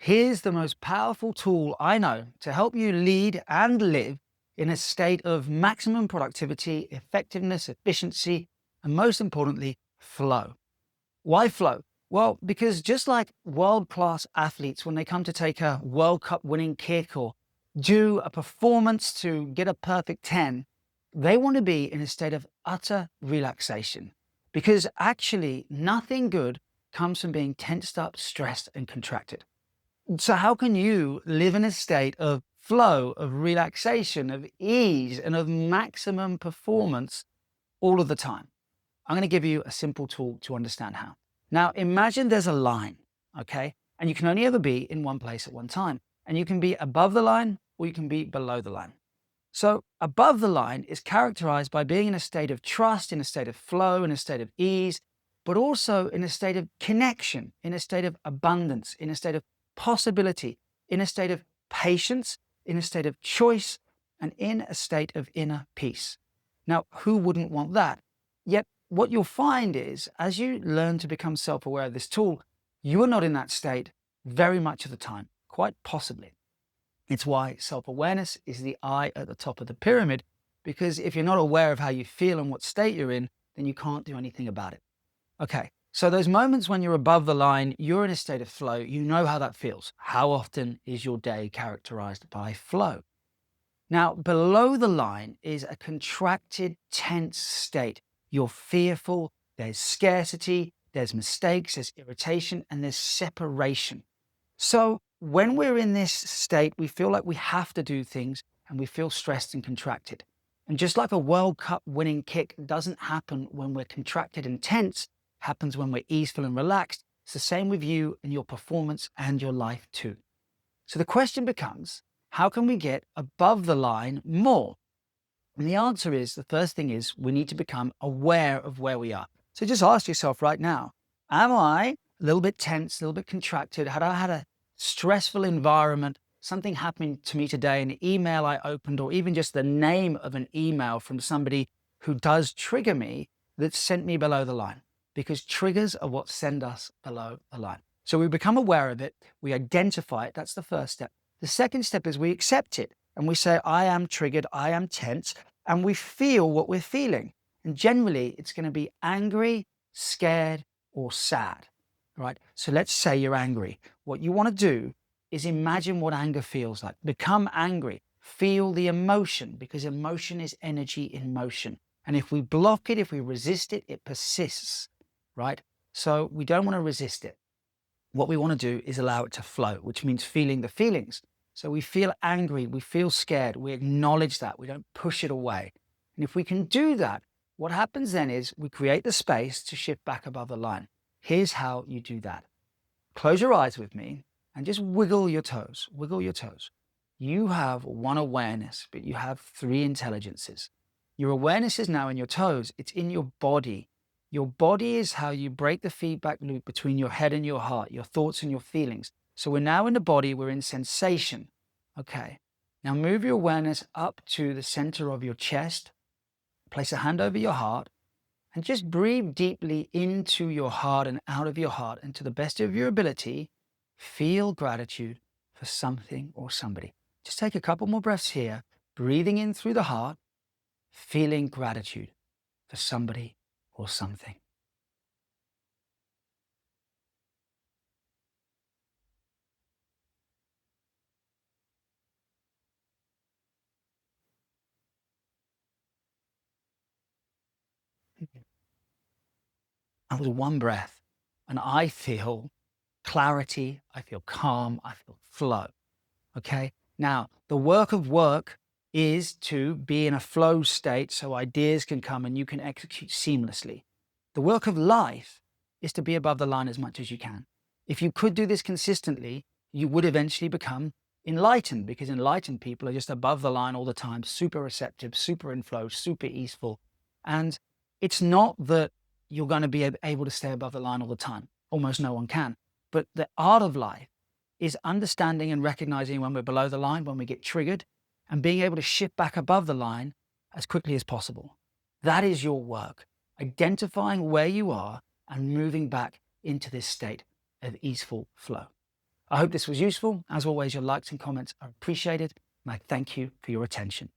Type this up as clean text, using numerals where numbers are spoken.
Here's the most powerful tool I know to help you lead and live in a state of maximum productivity, effectiveness, efficiency, and most importantly, flow. Why flow? Well, because just like world class athletes, when they come to take a World Cup winning kick or do a performance to get a perfect 10, they want to be in a state of utter relaxation. Because actually, nothing good comes from being tensed up, stressed, and contracted. So, how can you live in a state of flow, of relaxation, of ease, and of maximum performance all of the time? I'm going to give you a simple tool to understand how. Now, imagine there's a line, okay? And you can only ever be in one place at one time. And you can be above the line or you can be below the line. So, above the line is characterized by being in a state of trust, in a state of flow, in a state of ease, but also in a state of connection, in a state of abundance, in a state of possibility, in a state of patience, in a state of choice, and in a state of inner peace. Now, who wouldn't want that? Yet, what you'll find is as you learn to become self aware of this tool, you are not in that state very much of the time, quite possibly. It's why self awareness is the eye at the top of the pyramid, because if you're not aware of how you feel and what state you're in, then you can't do anything about it. Okay, so those moments when you're above the line, you're in a state of flow, you know how that feels. How often is your day characterized by flow? Now, below the line is a contracted, tense state. You're fearful, there's scarcity, there's mistakes, there's irritation, and there's separation. So, when we're in this state, we feel like we have to do things and we feel stressed and contracted. And just like a World Cup winning kick doesn't happen when we're contracted and tense, happens when we're easeful and relaxed, it's the same with you and your performance and your life too. So the question becomes, how can we get above the line more? And the answer is the first thing is we need to become aware of where we are. So just ask yourself right now, am I a little bit tense, a little bit contracted? Had I had a stressful environment? Something happened to me today, an email I opened, or even just the name of an email from somebody who does trigger me that sent me below the line? Because triggers are what send us below the line. So we become aware of it, we identify it. That's the first step. The second step is we accept it and we say, I am triggered, I am tense, and we feel what we're feeling. And generally, it's going to be angry, scared, or sad, right? So let's say you're angry. What you want to do is imagine what anger feels like. Become angry. Feel the emotion, because emotion is energy in motion. And if we block it, if we resist it, it persists, right? So we don't want to resist it. What we want to do is allow it to flow, which means feeling the feelings. So we feel angry, we feel scared, we acknowledge that, we don't push it away. And if we can do that, what happens then is we create the space to shift back above the line. Here's how you do that. Close your eyes with me and just wiggle your toes, wiggle your toes. You have one awareness, but you have three intelligences. Your awareness is now in your toes, it's in your body. Your body is how you break the feedback loop between your head and your heart, your thoughts and your feelings. So we're now in the body, we're in sensation. Okay. Now move your awareness up to the center of your chest. Place a hand over your heart and just breathe deeply into your heart and out of your heart. And to the best of your ability, feel gratitude for something or somebody. Just take a couple more breaths here, breathing in through the heart, feeling gratitude for somebody or something. That was one breath. And I feel clarity, I feel calm, I feel flow. Okay. Now, the work is to be in a flow state so ideas can come and you can execute seamlessly. The work of life is to be above the line as much as you can. If you could do this consistently, you would eventually become enlightened, because enlightened people are just above the line all the time, super receptive, super in flow, super easeful. And it's not that you're going to be able to stay above the line all the time. Almost no one can. But the art of life is understanding and recognizing when we're below the line, when we get triggered, and being able to shift back above the line as quickly as possible. That is your work, identifying where you are and moving back into this state of easeful flow. I hope this was useful. As always, your likes and comments are appreciated, and I thank you for your attention.